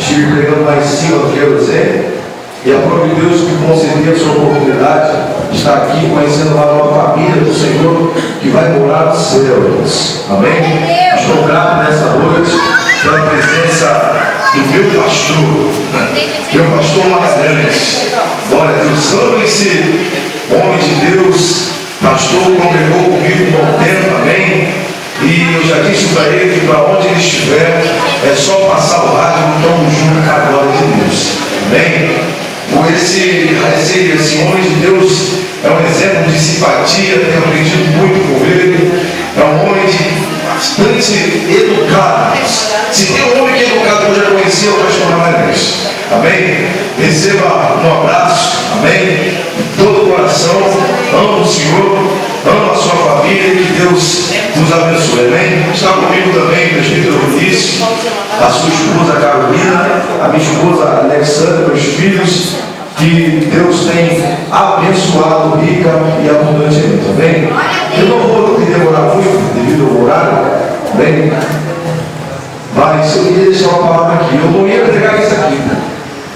estive pregando lá em cima do Jerusalém, e a própria Deus me concedeu essa oportunidade de estar aqui conhecendo uma nova família do Senhor que vai morar nos céus. Amém? Estou grato nessa noite pela presença do meu pastor Magalhães. Glória a Deus. Amo esse homem de Deus. Pastor congregou comigo um bom tempo, amém? E eu já disse para ele que para onde ele estiver é só passar o rádio e estamos juntos com a glória de Deus, amém? Por esse homem de Deus é um exemplo de simpatia, tenho aprendido muito com ele. É um homem bastante educado. Se tem um homem que é educado, eu já conheci, é o pastor Magalhães, amém? Receba um abraço, amém? Todo o coração, amo o Senhor, amo a sua família, que Deus nos abençoe, amém? Está comigo também o presbítero Vinícius, a sua esposa Carolina, a minha esposa Alexandra, meus filhos, que Deus tem abençoado rica e abundantemente, amém? Eu não vou demorar muito devido ao horário, amém? Mas eu queria deixar uma palavra aqui. Eu não ia pregar isso aqui,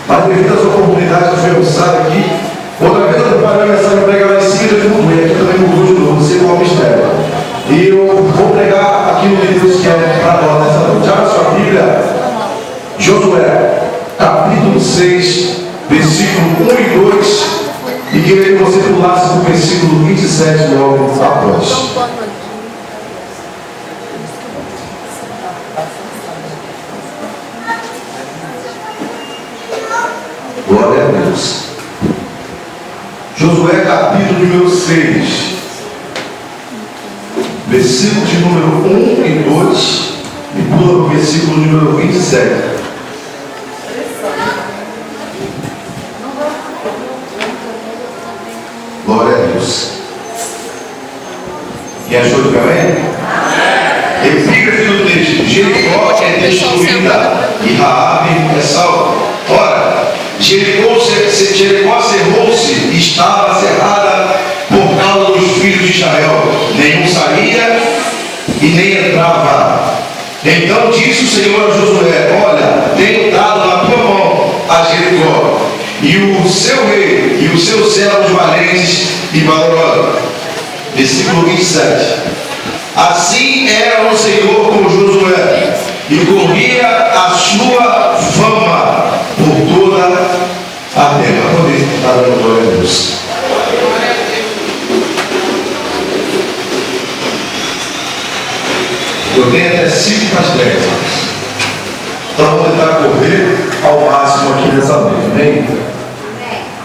mas devido às oportunidades que foi almoçada aqui, outra vez eu preparei a mensagem para pregar lá em cima e mudou, e aqui também mudou de novo, sei qual é o mistério. E eu vou pregar aquilo que Deus quer para nós nessa noite. Abra sua Bíblia, Josué, capítulo 6, versículo 1 e 2, e queria que você pulasse para o versículo 27 logo após. Glória a Deus. Josué capítulo número 6, versículo de número 1 e 2, e pula para o versículo número 27. Glória a Deus. Quem achou de amém? Epígrafe do texto: Jericó é destruída e Raabe é salva. Ora, Jericó cerrou-se e estava cerrada por causa dos filhos de Israel. Nenhum saía e nem entrava. Então disse o Senhor a Josué: olha, tenho dado na tua mão a Jericó, e o seu rei, e os seus servos valentes e valorosos. Versículo 27. Assim era o Senhor com Josué, e corria a sua fama por toda a terra. Poder estar dando glória a Deus. Eu tenho até 5 para as 10. Então vou tentar correr ao máximo aqui nessa noite, amém?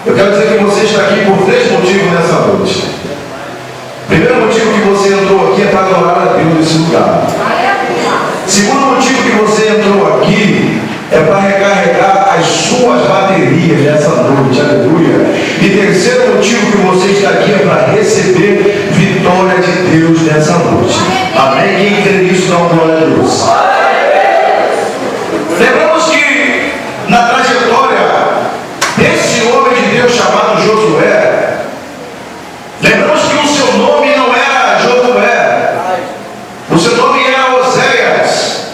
Eu quero dizer que você está aqui por 3 motivos nessa noite. Primeiro motivo que você entrou aqui é para adorar a Deus nesse lugar. Segundo motivo que você entrou aqui é para recarregar as suas baterias nessa noite, aleluia. E terceiro motivo que você está aqui é para receber vitória de Deus nessa noite. Amém? Quem crê nisso, dá uma glória a Deus. Lembramos que na trajetória desse homem de Deus chamado Josué, lembramos que o seu nome não era Josué, o seu nome era Oséias,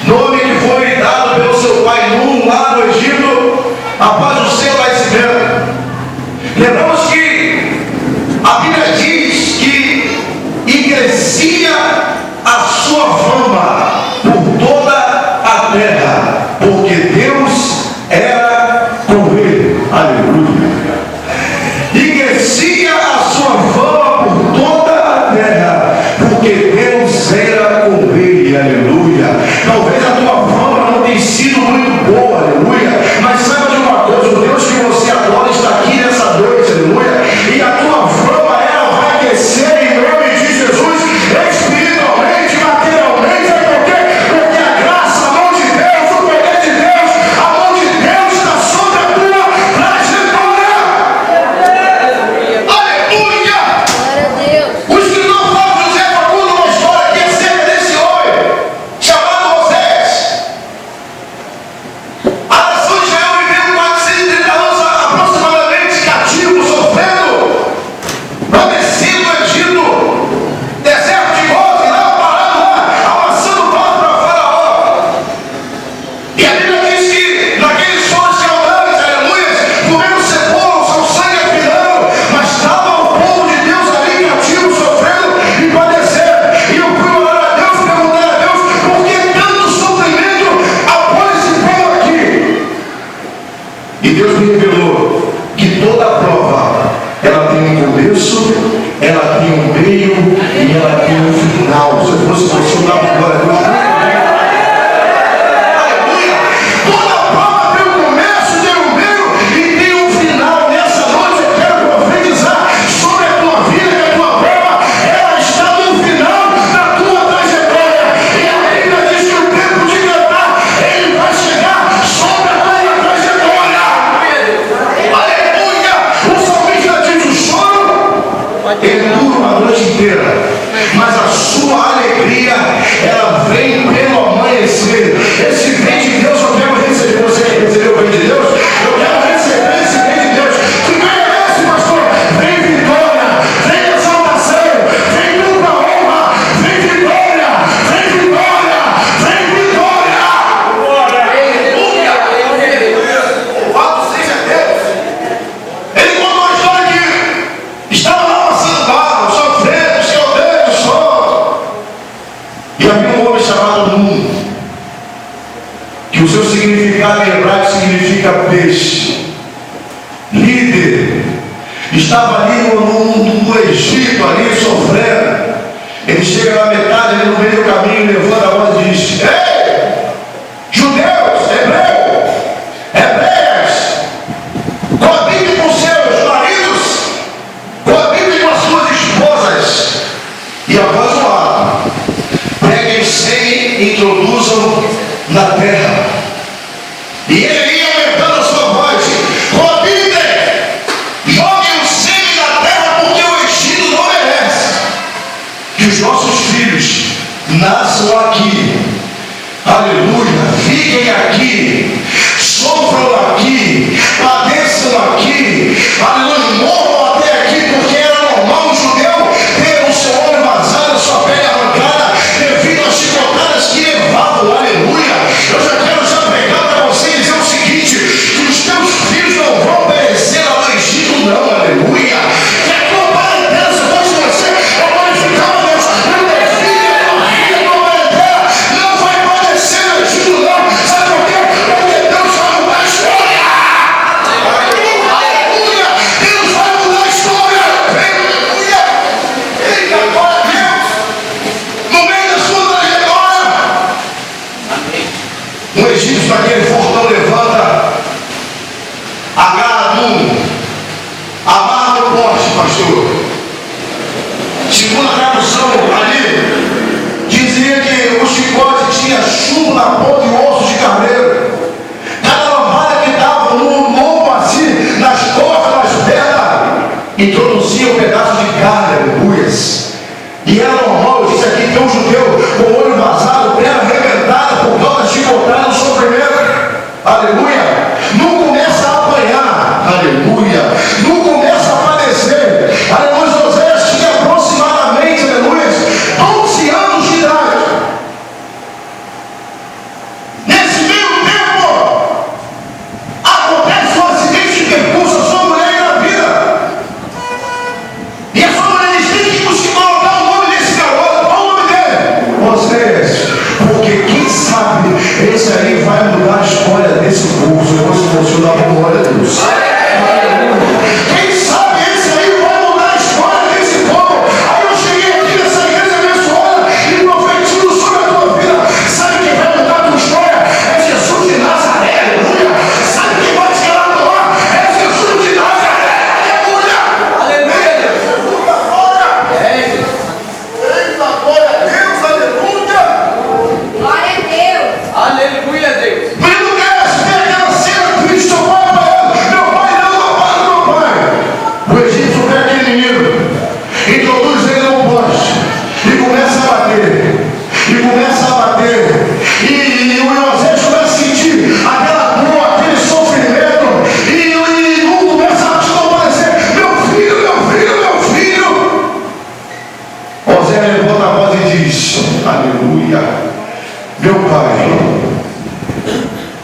nome que foi dado pelo seu pai Num lá no Egito, após o seu nascimento. Lembramos que a Bíblia diz que crescia a sua fama por toda a terra, porque Deus era com ele, aleluia. E crescia a sua fama por toda a terra, porque Deus era com ele, aleluia. Talvez a tua fama não tenha sido muito boa, aleluia, mas saiba de uma coisa: o Deus que você adora está aqui nessa noite, aleluia, e a tua fama ela vai crescer em nome de Jesus, espiritualmente, materialmente, porque a graça, a mão de Deus, o poder de Deus, a mão de Deus está sobre a tua trajetória. Aleluia! Glória a Deus. O escritor Flávio José conta uma história aqui acerca desse homem chamado Oséias. A nação de Israel viveu 430 anos aproximadamente cativo, sofrendo, padecendo o Egito, deserto de Goze, lá parado lá, amassando o pau para Faraó. E a Bíblia diz que E Deus me revelou que toda prova, ela tem um começo, ela tem um meio e ela tem um final. Se eu fosse você, eu dava glória a Deus. Aleluia! Toda prova tem um começo, tem um meio e tem um final. Nessa noite eu quero profetizar sobre a tua vida, que a tua prova, ela está no final da tua trajetória. E a Bíblia diz que o tempo de cantar, ele vai chegar sobre a tua trajetória. Aleluia! O salmista diz: o choro, ele dura uma noite inteira, mas a sua alegria, ela vem pelo amanhecer. Esse bem de Deus eu quero receber. Você quer receber o bem de Deus? Eu quero receber esse bem de Deus. Que bem é esse, pastor? Vem vitória, vem exaltação, vem dupla honra, vem vitória, vem vitória, vem vitória. Louvado seja Deus. Ele contou a história que estava lá passando barro, sofrendo, se odeio, só. E havia um homem chamado Num, que o seu significado em hebraico significa peixe, líder. Estava ali no Egito, ali sofrendo. Ele chega na metade, ali no meio do caminho, levanta a voz e diz: ei, judeus, hebreias, coabitem com seus maridos, coabitem com as suas esposas. E após o ato, peguem sêmen e introduzam na terra. E ele ia aumentando a sua voz: coabitem, joguem o sêmen na terra, porque o Egito não merece que os nossos filhos nasçam aqui. Aleluia, fiquem aqui, sofram aqui, padeçam aqui, aleluia, morram até aqui, porque era normal um judeu ter o seu olho vazado, a sua pele arrancada, devido às chicotadas que levavam. Aleluia. Eu já quero pregar para você e dizer o seguinte: que os teus filhos não vão perecer lá no Egito, não. Aleluia. Que a tua parentela, se fosse você, eu glorificava a Deus. O teu filho, a tua filha, a tua parentela não vai padecer no Egito, não. Sabe por quê? Porque Deus vai mudar a história. Aleluia. Deus vai mudar a história. Aleluia. Eita, glória a Deus. No meio da sua trajetória, um egípcio daquele fortão levanta, agarra Num, amarra no poste, pastor. Segundo a tradução ali, dizia que o chicote tinha chumbo na ponta e osso de carneiro. Cada lavada que dava no lombo assim, nas costas, nas pernas, introduzia um pedaço de carne, aleluias. E era normal, eu disse aqui, ter um judeu com o olho vazado, perna arrebentada por causa de chicotada no sofrimento. Aleluia. Não começa a apanhar. Aleluia. Não começa a padecer. Aleluia. Oséias tinha aproximadamente, aleluia, 12 anos de idade. Nesse meio tempo, acontece um acidente de percurso, a sua mulher engravida. E a sua mulher diz: tem que colocar o nome desse garoto. Qual o nome dele? Oséias. Porque quem sabe esse aí vai mudar a história desse povo. Se eu fosse você, eu dava glória a Deus. Quem sabe esse aí vai mudar a história desse povo. Aí eu cheguei aqui nessa igreja abençoada e profetizo sobre a tua vida. Sabe quem vai mudar a tua história? É Jesus de Nazaré. Aleluia. Sabe quem vai te calar no ar? É Jesus de Nazaré. Aleluia. Aleluia. Eita glória. Eita glória a Deus. Aleluia. Glória a Deus. Aleluia, Deus. Menino Cássio, tem aquela cena triste, seu pai apanhando, meu pai não, meu pai. O egípcio pega aquele menino, introduz ele no poste e começa a bater, e o Oséias começa a sentir aquela dor, aquele sofrimento, e um começa a te compadecer: meu filho. Oséias levanta a voz e diz: aleluia, meu pai,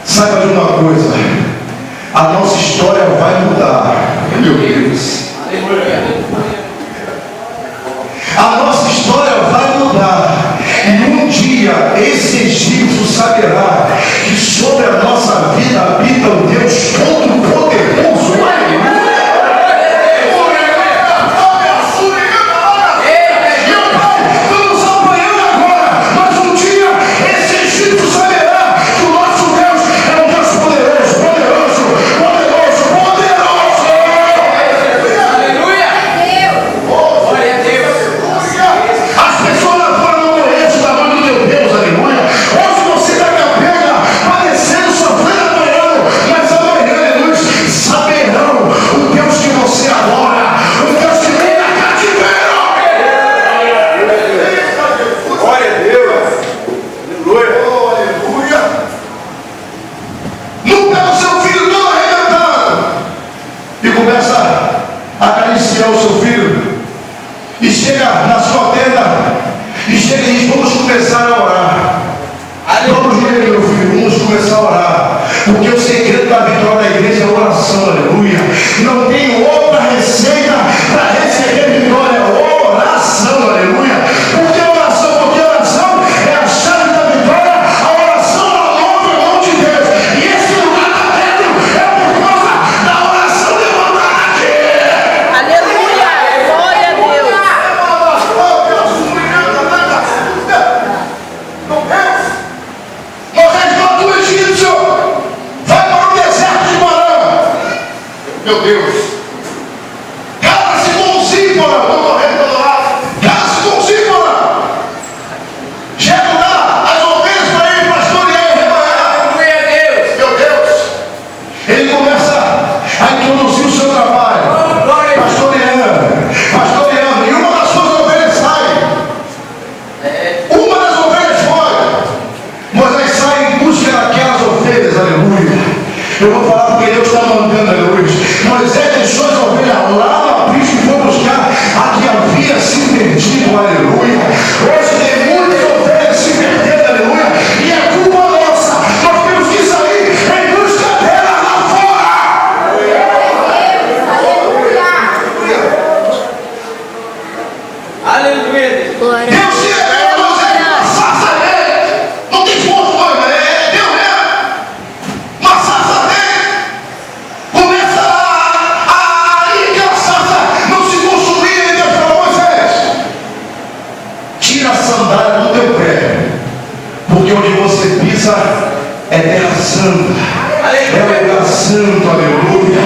saiba de uma coisa, a nossa história vai mudar. Meu Deus. A nossa história vai mudar. E um dia esse egípcio saberá que sobre a nossa vida habita o Deus Todo-Poderoso. o seu filho e chega na sua tenda e chega e diz: vamos começar a orar. Vamos ver, meu filho, vamos começar a orar, porque o segredo da vitória da igreja é a oração, aleluia. Não tem outra receita para receber vitória, oração, aleluia. Porque oração é a chave da vitória. A oração ela move o nome de Deus, e esse lugar está dentro é por causa da oração levantada aqui. Aleluia, glória a Deus. Moisés matou o egípcio, vai para o deserto de Marã. Meu Deus, cala-se com Zípora, vou correndo pelo lado, cala-se com Zípora. Chega lá, as ovelhas para ele pastorear e rebanhar. Meu Deus, ele começa a introduzir o seu trabalho, pastoreando, e uma das suas ovelhas sai. Uma das ovelhas foi. Moisés sai em busca daquelas ovelhas, aleluia. Eu vou falar porque Deus está mandando, aleluia. Moisés deixou as ovelhas lá no aprisco e foi buscar a que havia se perdido, aleluia. Hoje tem muitas ovelhas se perdendo, aleluia. E é culpa nossa. Nós temos que sair em busca dela lá fora. Aleluia, Deus. Glória. Deus se revela a Moisés numa sarça ardente. Não tem força, não, é Deus mesmo. Uma sarça ardente. Começa a ir aquela sarça não se consumir. E Deus falou: Moisés, tira a sandália do teu pé, porque onde você pisa é terra santa. É lugar santo, aleluia.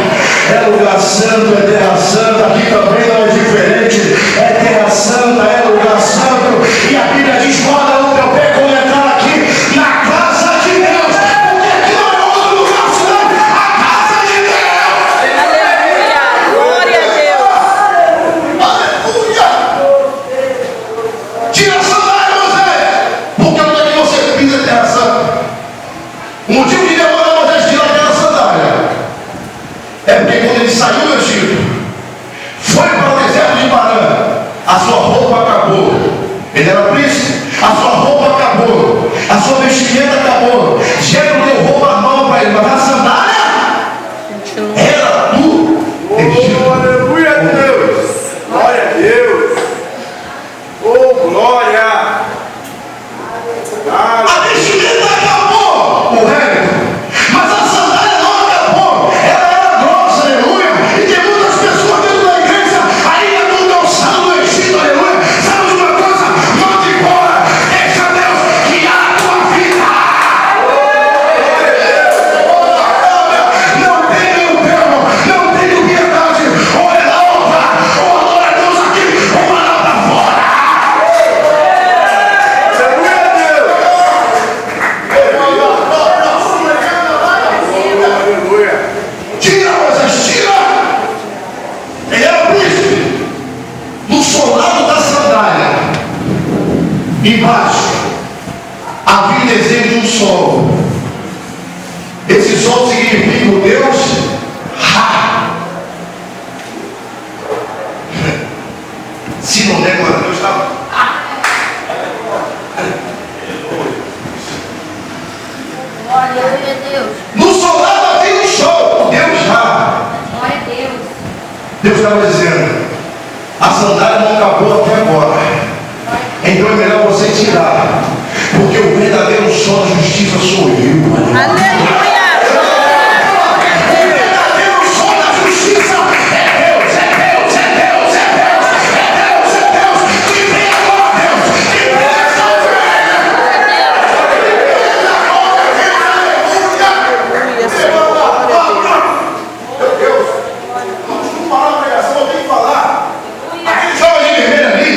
É lugar santo, é terra santa. Aqui também não é diferente. É terra santa, é lugar santo. E a Bíblia diz: guarda o teu pé quando entrar aqui na casa de Deus. Porque aqui não é outro lugar senão a casa de Deus. Aleluia, glória a Deus. Aleluia. Tira a sandália, Moisés, porque onde é que você pisa é terra santa. O motivo de demora Moisés tirar aquela sandália é porque quando ele saiu do Egito, foi para o deserto de Marã, a sua roupa acabou. Ele era príncipe, a sua roupa acabou, a sua vestimenta acabou. Jetro deu roupa nova para ele, mas a sandália era do Egito. Aleluia a Deus! Glória a Deus! Oh, glória! A vestimenta acabou, o reino, mas a sandália não acabou. Ela era grossa, aleluia. E tem muitas pessoas dentro da igreja ainda não estão saindo do Egito, aleluia. Sabe de uma coisa? Manda embora, deixa Deus guiar a tua vida. Não tenho perdão, não tenho piedade. Ou ela honra, ou adora a Deus aqui, ou vai lá para fora. Aleluia a Deus! Aleluia! Tira, Moisés, tira! Ele era príncipe. No solado da sandália, embaixo, havia o desenho de um sol. Esse sol significa o Deus Ra. Se não der glória a Deus, está. Glória a Deus. No solado havia um sol, Deus Ra. Glória a Deus. Deus estava dizendo: a sandália não acabou até agora, então é melhor você tirar, porque o verdadeiro sol da justiça sou eu. Aleluia, O verdadeiro sol da justiça é Deus, é Deus, é Deus, é Deus, é Deus, é Deus. Que vem agora, Deus, que vem essa Meu Deus, vamos parar a pregação, eu tenho que falar. Aquele jovem vermelho ali,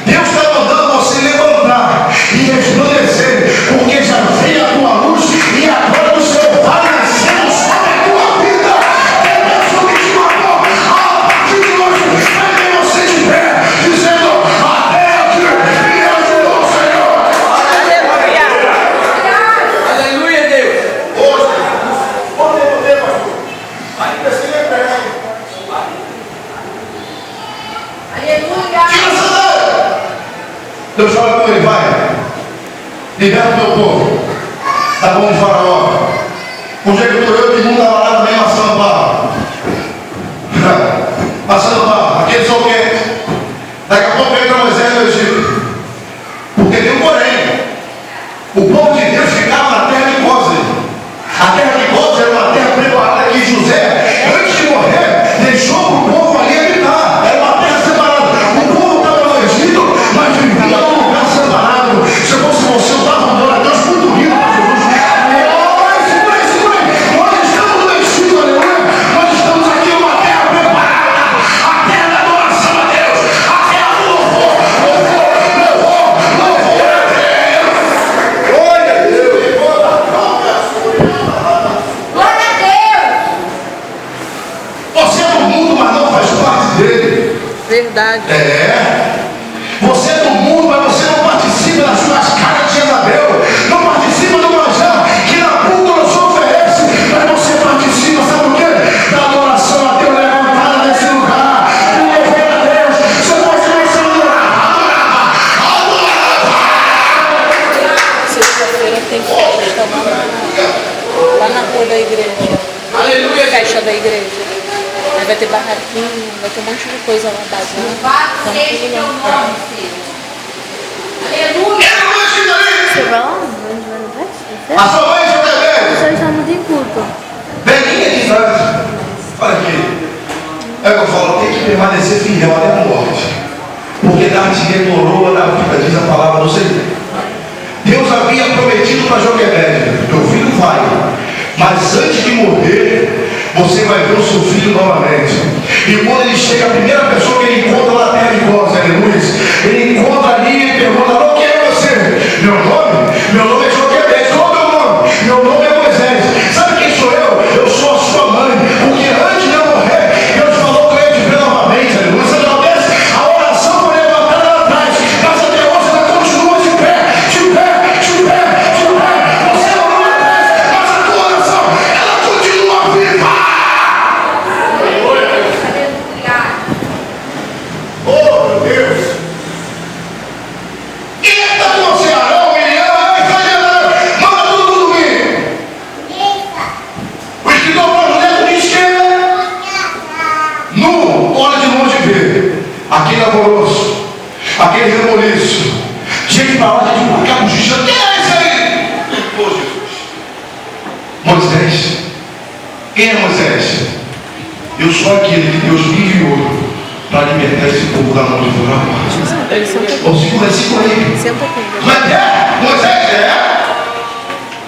Deus está mandando você levantar e resplandecer, porque já veio a tua luz e agora Liberta o meu povo da mão de Faraó. Um dia que eu todo mundo estava lá também passando barro. Passando barro. Aquele sol quente. Daqui a pouco entra Moisés no Egito. Porque tem um porém. O povo de Deus ficava na terra de Gósen. A terra de Gósen era uma terra preparada que José, antes de morrer, deixou para o povo ali habitar. Era uma terra separada. O povo estava no Egito, mas vivia num lugar separado. Se fosse você, eu estava andando a Deus muito lindo para Jesus. Segura aí. Nós estamos no Egito, aleluia. Nós estamos aqui em uma terra preparada. A terra da adoração a Deus. A terra do louvor. Louvor a Deus. Glória a Deus. Glória a Deus. Você é do mundo, mas não faz parte dele. Verdade. Você é do mundo, mas você não participa das suas caras de Jezabel. Não participa do manjar que na cultura nos oferece. Mas você participa, sabe o quê? Da adoração a Deus levantada nesse lugar. Do louvor a Deus. Você pode começar a adorar. Sexta-feira tem festa lá na rua da igreja. Aleluia. Festa da igreja. Aí vai ter barraquinha, vai ter um monte de coisa lá, bazar. Louvado seja teu nome, Senhor. Aleluia. Você vai lá? Onde vai no verso? A sua mãe já está bem. Você já não tem culpa. Belinha de trás. Olha aqui. É o que eu falo, tem que permanecer fiel até a morte. Porque Davi declarou na vida, diz a palavra do Senhor. Deus havia prometido para Joquebede: teu filho vai, mas antes de morrer, você vai ver o seu filho novamente. E quando ele chega, a primeira pessoa que ele encontra na terra de Gósen, aleluia, ele encontra ali e pergunta: "Alô, quem é você?" Meu nome é Joquebede. Qual é o meu nome? Meu nome é Moisés. Sabe quem sou eu? Eu sou a sua mãe. Porque antes de eu morrer, Deus falou que eu ia te ver novamente, aleluia. Sabe o que acontece? A oração foi levantada lá atrás, mas até hoje ela continua de pé, de pé, de pé, de pé. Você orou lá atrás, mas a tua oração, ela continua viva. Aleluia. Oh, meu Deus! Quem é que está com você? Arão, Miriam, exagerando! Manda todo mundo vir! O escritor brasileiro diz que nu, olha de longe ver aquele amoroso, aquele reboliço, gente para lá, gente para cá, bochechando. Quem é esse aí? Oh, Jesus! Moisés. Quem é Moisés? Eu sou aquele que Deus me enviou para libertar esse povo da mão de Faraó. Ele senta Oh, segura aí. Senta aqui. Como é que é? Moisés é?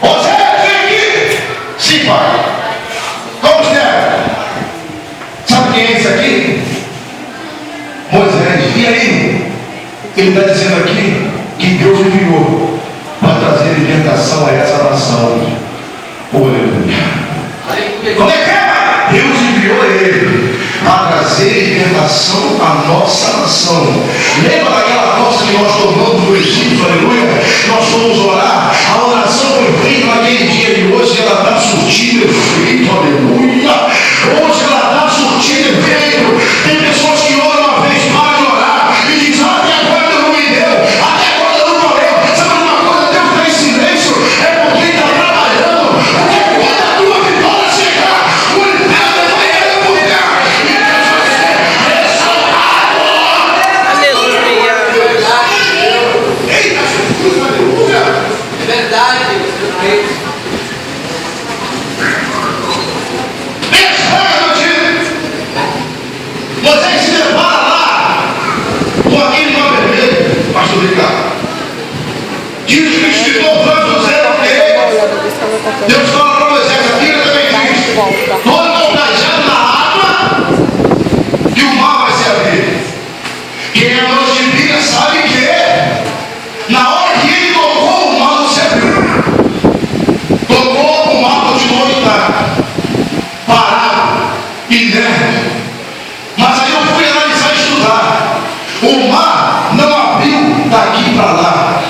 Moisés, vem aqui. Sim, pai. Como está? Sabe quem é esse aqui? Moisés. E aí? Ele está dizendo aqui que Deus enviou para trazer libertação a essa nação. Oh, aleluia. Como é que é, pai? Deus enviou ele para trazer libertação à nossa nação. Lembra daquela costa que nós tomamos do Egito, aleluia? Nós fomos orar, a oração foi feita naquele dia e hoje ela está surtindo efeito, aleluia. Hoje ela está surtindo efeito. Tem pessoas que oram uma vez, param de orar e dizem: até agora Deus não me deu, até agora Deus não falou. Sabe uma coisa? Deus está em silêncio, é porque Ele está trabalhando. Porque quando a tua vitória chegar, o inferno vai reputar e Deus vai ser restaurado. Aleluia. Eita, Jesus, aleluia. É verdade. Desfraga, meu tio. Moisés se depara lá com aquele mar vermelho. Pastor Ricardo. Diz que o escritor Francisco José porque Deus fala para Moisés, a Bíblia também diz: quando voltajado na água, que o mar vai se abrir. Quem é dono de Bíblia sabe que na hora que ele tocou, o mar não se abriu. Tocou, o mar continuou intacto, parado, inerte. Mas aí eu fui analisar e estudar. O mar não abriu daqui para lá.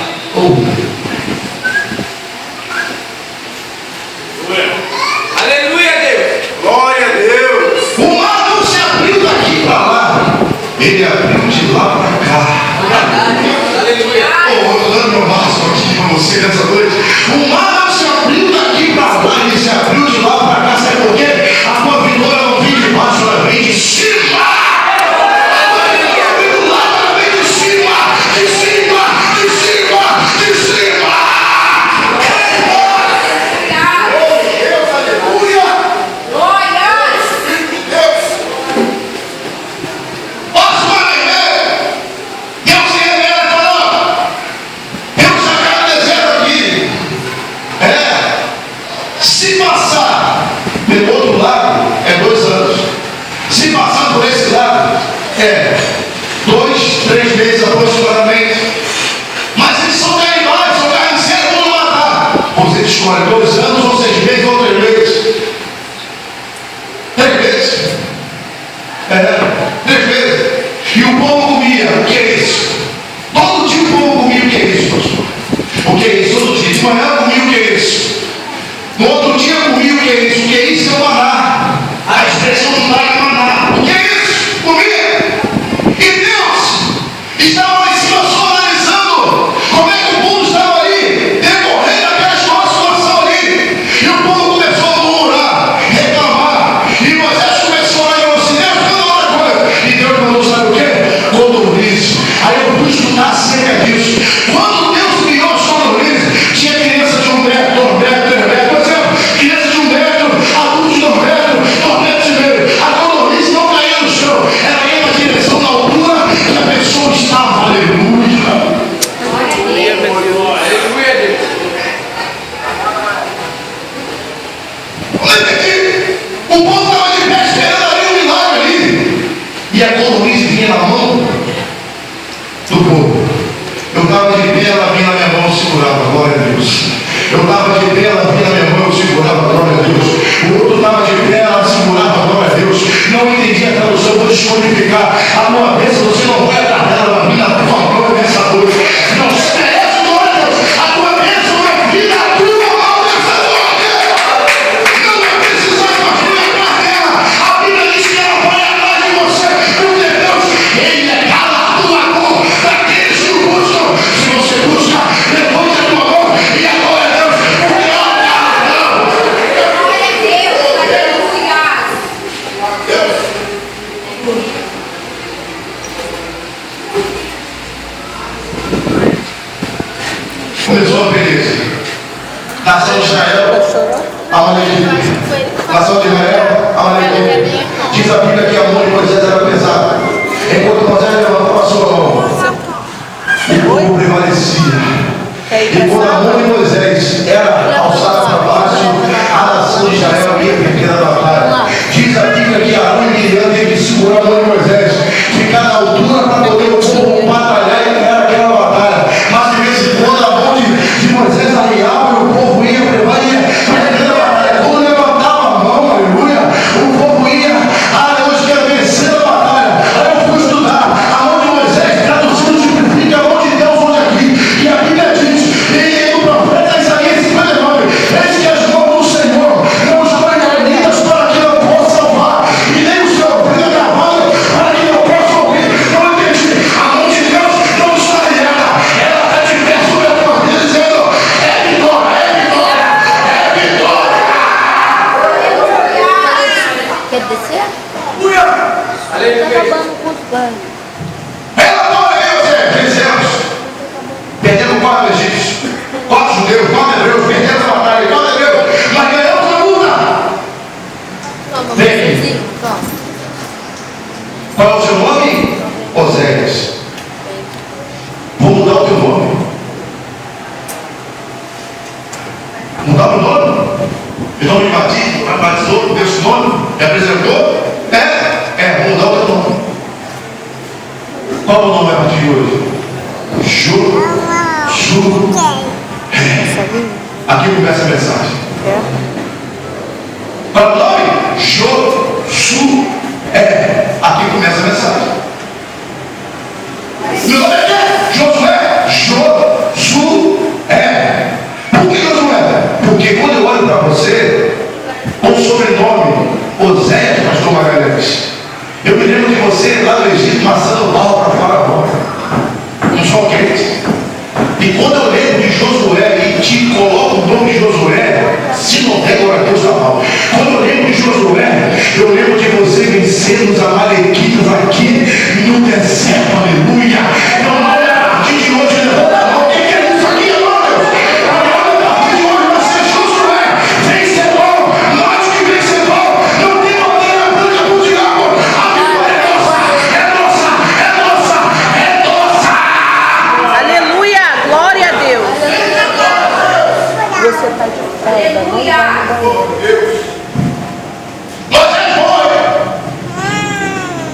Aleluia, Deus. Glória a Deus. O mar não se abriu daqui para lá. Ele abriu de lá para cá. Aleluia. Oh, eu tô dando meu máximo aqui, meu você nessa noite. O mar não se abriu daqui para lá, ele se abriu de lá para cá. Sabe por quê? A tua vitória não vem de baixo, ela vem de cima. Pelo outro lado é 2 anos. Se passar por esse lado é 2, 3 meses aproximadamente. Mas eles são canibais, são carniceiros, vão matar. Você escolhe 2 anos ou 6 meses ou 3 meses. 3 meses. 3 meses. E o povo comia. O que é isso? Todo dia o povo comia. O que é isso, pastor? O que é isso? Todo dia. De manhã comia. O que é isso? No outro dia comia. O que é isso? O que é isso é o maná. A expressão judaica é maná. O que é isso? Comia. E Deus estava lá em cima só analisando como é que o povo estava ali, decorrendo daquela situação ali. E o povo começou a murmurar, reclamar. E Moisés começou a olhar assim, Deus, toda outra coisa. E Deus mandou, sabe o quê? Codorniz. Aí eu fui estudar acerca disso. Quando Deus criou as codornizes, tinha criança de 1 metro, 2 metros, 3 metros. Por exemplo, criança de 1 metro, adulto de 2 metros, 2 metros e meio. A codorniz não caía no chão, ela ia na direção da altura que a pessoa estava. Aleluia. Olha aqui, o povo estava de pé esperando ali um milagre ali. E a codorniz vinha na mão do povo. Eu estava de pé, ela vinha na minha mão, eu segurava, glória a Deus. Eu estava de pé, ela vinha na minha mão, eu segurava, glória a Deus. O outro estava de pé, ela segurava, glória a Deus. Não entendi a tradução, eu vou descodificar. A tua bênção, você não vai atrás dela, ela vai vir na tua mão nessa noite. Não esquece, glória a Deus. A tua bênção vai vir na tua mão nessa noite. Não vai precisar mais vir atrás dela. A Bíblia diz que ela vai atrás de você. Porque Deus, Ele é galardoador daqueles que o buscam. Se você busca, levante a tua mão e adore a Deus. Porque ela é galardoador. Glória a Deus, aleluia. Começou a beleza. Nação de Israel, Amalequita. Nação de Israel, Amalequita. Diz a Bíblia que a mão de Moisés era pesada. Enquanto Moisés levantou a sua mão, o povo prevalecia. E quando a mão de Moisés era alçada para baixo, a nação de Israel ia perder a batalha. Diz a Bíblia que Arão e Miriam teve que segurar a mão de Moisés, ficar na altura para poder o povo batalhar e ganhar aquela batalha. Mas de vez em quando a mão de Moisés arriava e o povo ia perdendo a batalha. Quando levantava a mão, aleluia, o povo ia, hoje quero vencer a batalha. Aí eu fui estudar, a mão de Moisés traduzindo significa a mão de Deus hoje aqui. E a Bíblia diz, e o profeta Isaías 59, eis que as mãos do Senhor não estão encolhidas para que não possa salvar, e nem o seu ouvido gravado para que não possa ouvir. Não entendi. A mão de Deus não está ligada, ela está de pé sobre a tua vida dizendo, é vitória, é vitória, é vitória. Quer descer? Aleluia. Tá acabando o curso, vai. Relatório aí, você, 13 anos. Perdemos 4 egípcios, 4 judeus, 4 hebreus, perdemos a batalha, 4 hebreus, mas ganhamos a luta. Toma, Vem. vocêzinho, toma. Qual é o seu nome? Oséias. Vou mudar o teu nome. Mudar o nome? O nome de batizou, deu esse nome, me apresentou? Vou mudar o teu nome. Qual é o nome a partir de hoje? Aqui começa a mensagem. Qual é o nome? Aqui começa a mensagem. Meu nome é quê? Josué. Por que Josué? Porque quando eu olho para você, com o sobrenome Oséias, pastor Magalhães, eu me lembro de você lá no Egito passando pau para Faraó, um sol quente. E quando eu lembro de Josué, de Deus. Moisés foi.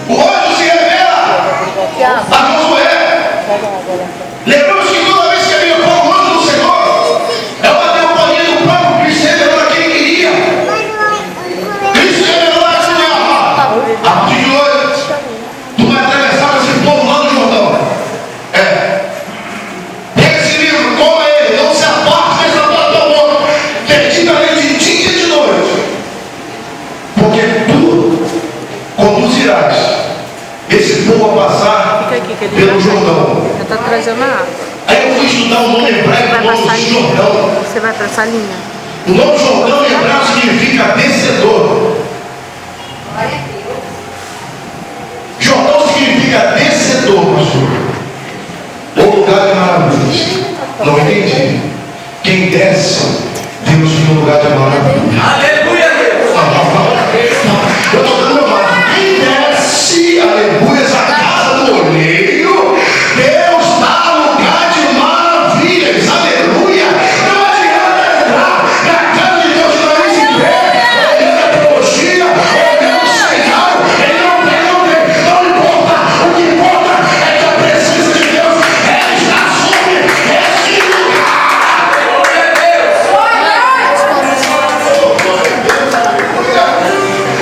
O rosto se revela a Josué. Lembramos que toda vez que havia pão o anjo do Senhor, é uma teogonia do próprio Cristo revelando a quem ele queria. Cristo revelou a Senhor. A partir de hoje, tu vai atravessar esse povo lá no Jordão. Pega esse livro, toma ele, não se aparte dessa tua boca, medita nele de dia e de noite, porque tu conduzirás esse povo a passar pelo Jordão. Eu estou trazendo a água. Aí eu fui estudar o nome hebraico do nome de Jordão. Você vai para essa linha. O nome Jordão em hebraico significa descedor. Jordão significa descedor, pastor. Ou lugar de maravilhas. Não entendi. Quem desce, Deus tem um lugar de maravilhas. Aleluia, Deus. Eu estou dando uma mão. Quem desce, aleluia, a casa do olheiro, Deus dá lugar de maravilhas. Aleluia. Não adianta entrar na casa de Deus para nariz em pé, olhando a teologia, olhando o Senhor. Ele não importa. O que importa é que a presença de Deus está sobre esse lugar.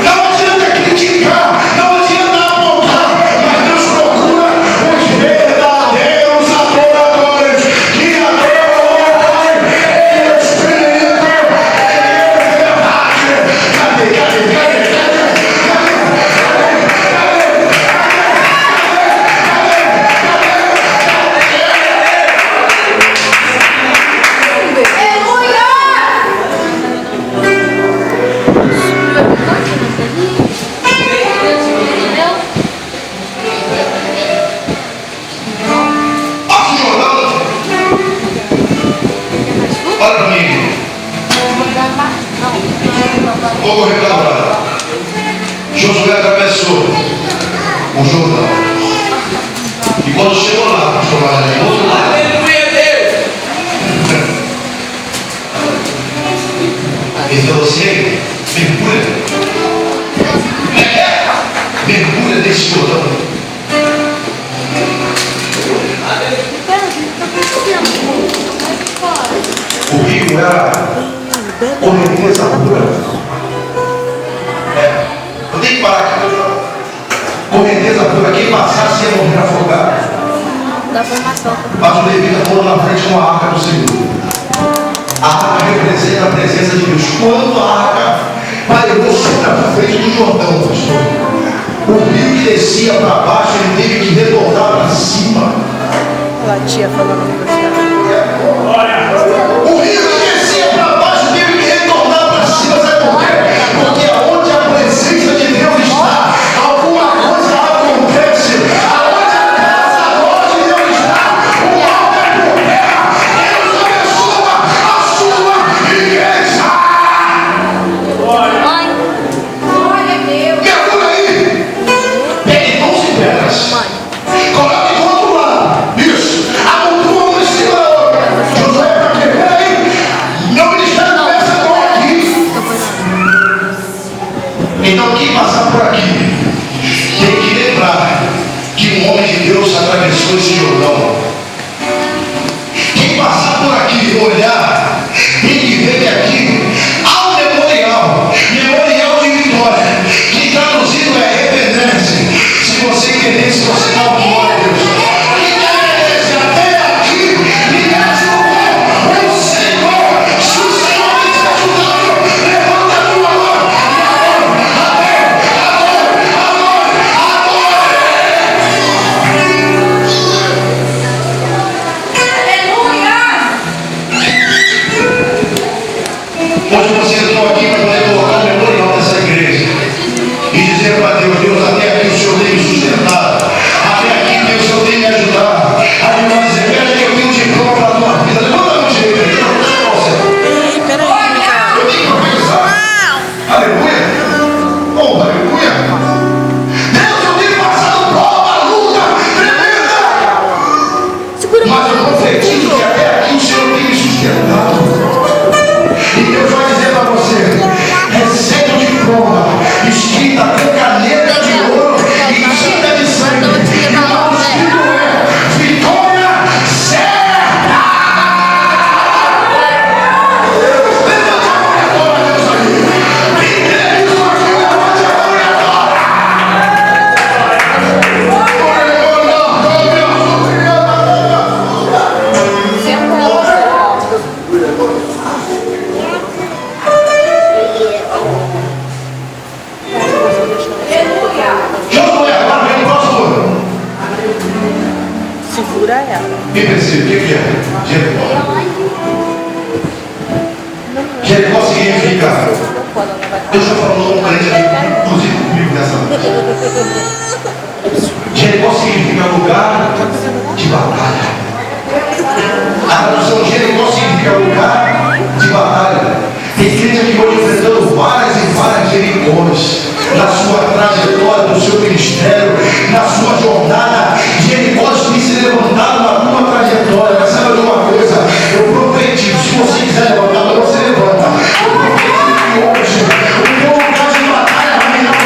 Não adianta criticar, não adianta apontar, mas Deus procura os verdadeiros adoradores que adoram o Pai em espírito e em verdade. Cadê? Passa o Jordão. Olha para mim. Vou reclamar. Josué atravessou o Jordão. E quando chegou lá, pastor Maranhão, do outro lado, Aleluia, Deus. ele falou assim: mergulha nesse Jordão. O rio era correnteza pura. Eu tenho que parar aqui. Correnteza pura. Quem passasse ia morrer afogado. Da formação. Mas o levita foram na frente com a arca do Senhor. A arca representa a presença de Deus. Quando a arca parou sobre a frente do Jordão, pastor, o rio que descia para baixo, ele teve que retornar para cima. Olha a tia falando com você. O rio que descia para baixo teve que retornar para cima. Sabe por quê? Porque aonde a presença de Deus está, alguma coisa acontece. Aonde a casa de Deus está, o mal é por terra. Deus abençoa a sua igreja. Mãe, Mergulha aí. Pegue 12 pedras. Coloque do outro lado. Isso. Amontoa uma em cima da outra. Josué para quê? Peraí. Meu ministério começa por aqui. Então quem passar por aqui tem que lembrar que um homem de Deus atravessou esse Jordão. Quem passar por aqui e olhar, tem que ver que aqui há um memorial de vitória, que traduzido é arrependência. Se você entender, se você dá um glória a Deus. Que arrependência até aqui, e esse lugar, o Senhor, se o Senhor tem te ajudado, levanta a tua mão. Quem precisa? O que é? Jericó. Jericó significa. Deus está falando com um crente aqui, inclusive comigo nessa noite. Jericó significa lugar de batalha. A tradução Jericó significa lugar de batalha. Tem crente aqui hoje enfrentando várias e várias Jericós na sua trajetória, no seu ministério, na sua jornada. Jericós tem se levantado na tua trajetória. Mas sabe de uma coisa? Eu profetizo, se você quiser levantar, você levanta. Eu profetizo que hoje o teu lugar de batalha vai virar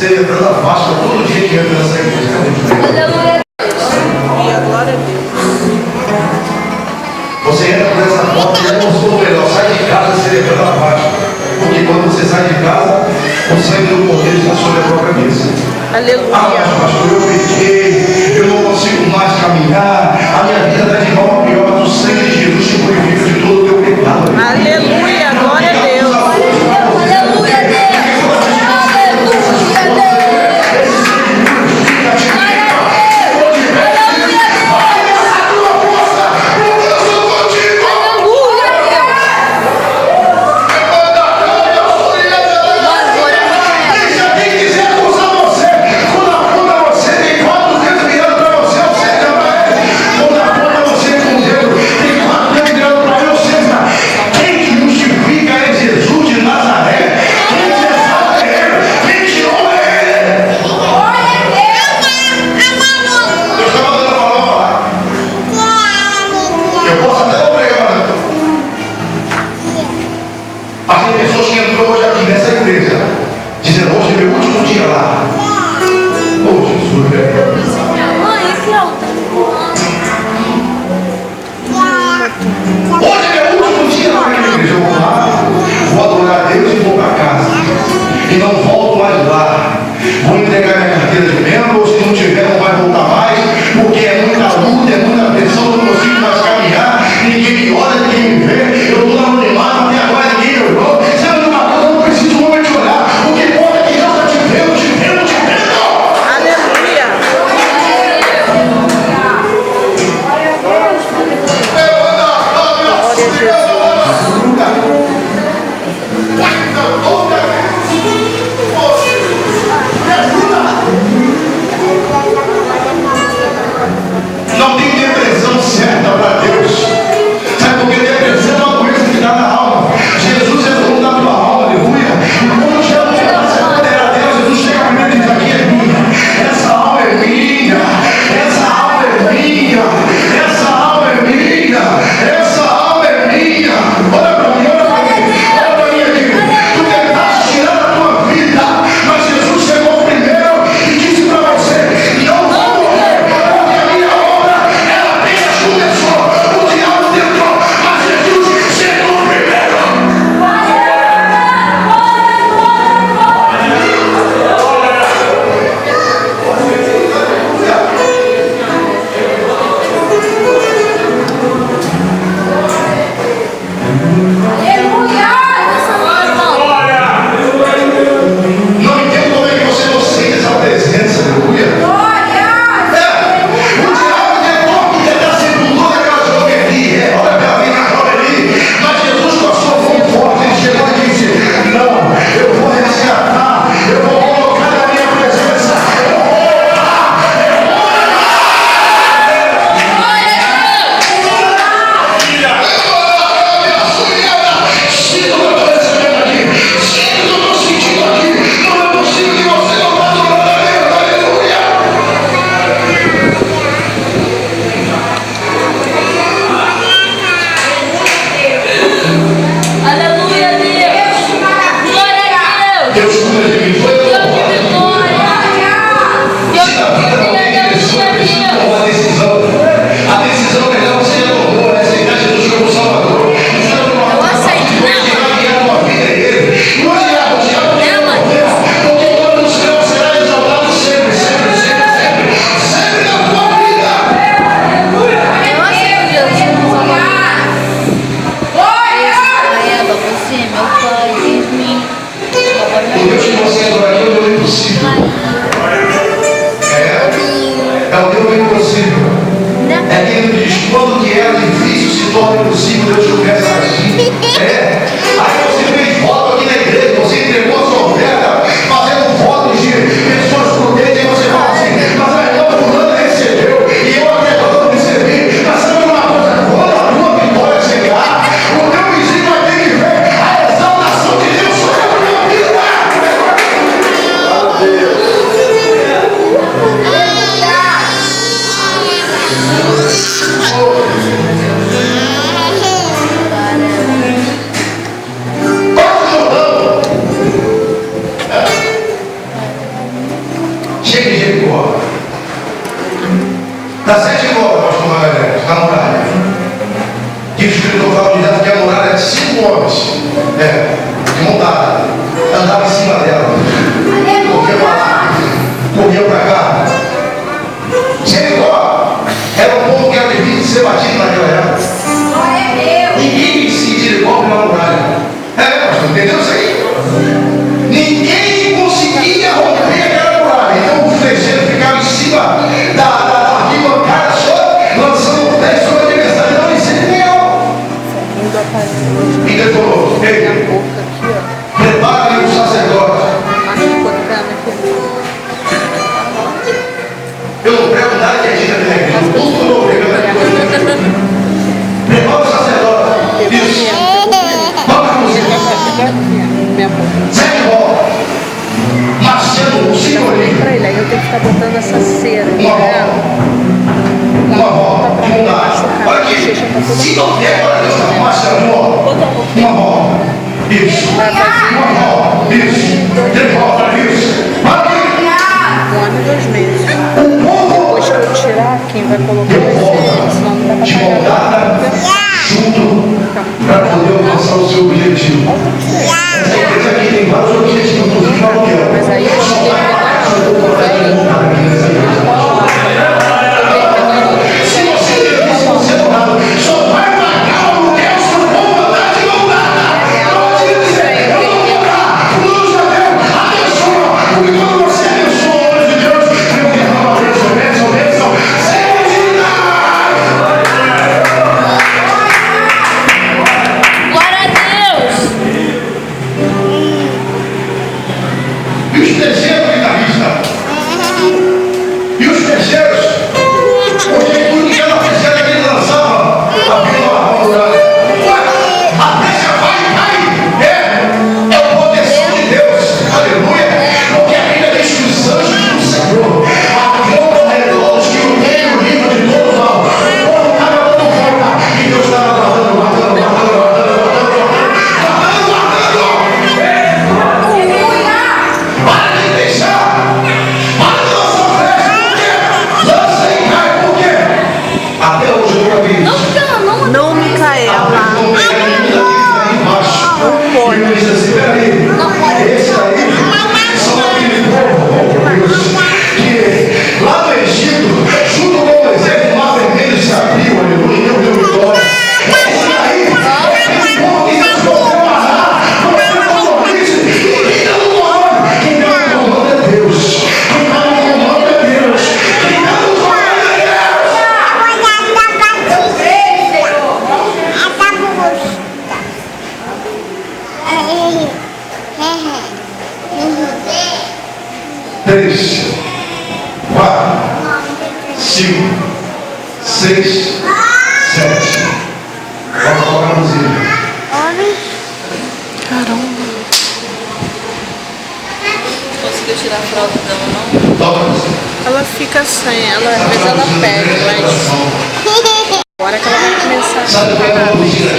celebrando a Páscoa todo dia que entra nessa igreja. Você entra por essa porta e é um melhor. Sai de casa celebrando a Páscoa. Porque quando você sai de casa, o sangue do poder está sobre a própria cabeça. Aleluia. Ah, mas pastor, eu pequei, eu não consigo mais caminhar, a minha vida está de mal a pior, mas o sangue de Jesus te purifica de todo o teu pecado. Aleluia, glória a Deus. Aleluia, Deus. Você tem 400 mil para você, você também. possível, Deus começa a agir. Aí você fez voto aqui na igreja, você entregou a sua oferta, fazendo votos de pessoas prudentes, e você fala assim, mas a irmã fulana recebeu, e eu até não recebi. Mas sabe uma coisa? Quando a tua vitória chegar, o teu vizinho vai ter que ver a exaltação de Deus sobre a tua vida. Chega de Jericó. Dá 7 horas, pastor Magalhães, na muralha. Que o Espírito Local diz que a muralha é de 5 homens. De montada. Andava em cima dela. Corria pra lá. Corria pra cá. Jericó era um povo que era difícil de ser batido naquela época. Ninguém se Jericó pela muralha. Pastor, entendeu isso aí? Ninguém conseguia romper aquela muralha. Então os flecheiros ficavam em cima da arquibancada só, lançando flecha sobre o adversário. Não ensinam. E Deus falou: ei, prepare o sacerdote. Eu não prego nada que é dita na igreja. Eu estou pregando aqui coisa. Prepara o sacerdote. Isso. Vamos a música. Sete voltas. Marchando o senhorinho. Pra ele, aí eu tenho que ficar botando essa cera. Uma volta. Vamos lá. Olha aqui. Se não der para Deus, está marchando. Uma volta. Isso. Uma volta. Isso. 3 voltas. Isso. Olha aqui. 1 ano e 2 meses. O povo. Depois que eu tirar, quem vai colocar vai ser, senão não dá De pra pagar. voltada junto para poder alcançar o seu objetivo. Essa igreja aqui tem vários objetivos, inclusive para aluguel. Mas aí eu cheguei a pegar Se você tem concentrado, só vai pagar o aluguel se não for vontade de voltar. Não adianta dizer, eu não vou voltar. O Deus já deu, abençoa. Porque quando você abençoa o olho de Deus, Deus derrama a bênção. Glória a Deus. E os terceiros guitarristas? E os terceiros? Porque tudo que ela terceira que ele lançava, abriu a muralha. A brecha vai. É o proteção de Deus. Aleluia. Porque a Bíblia diz que os anjos do Senhor acamam ao redor dos que o têm no livro de todo mal. O povo estava dando volta. E Deus estava guardando. Para de deixar. Para de lançar flecha. Por quê? Lança e cai. Por quê? Até hoje eu nunca vi isso. Não, Micaela. Ele diz assim: peraí, esse aí são aquele povo que lá no Egito, junto com o exército, o mar vermelho se abriu, aleluia, e deu vitória. Esse aí é aquele povo que Deus foi preparar, você não conhece, e quem não comanda, quem dá o comando é Deus. Quem dá o comando é Deus. Quem dá o comando é Deus. Três, 4, 5, 6, 7. Vamos colocar a música. Caramba. Conseguiu tirar a fralda dela, não? Toca a música. Ela fica sem, às vezes ela pega, mas agora que ela vai começar a Sabe qual é a música?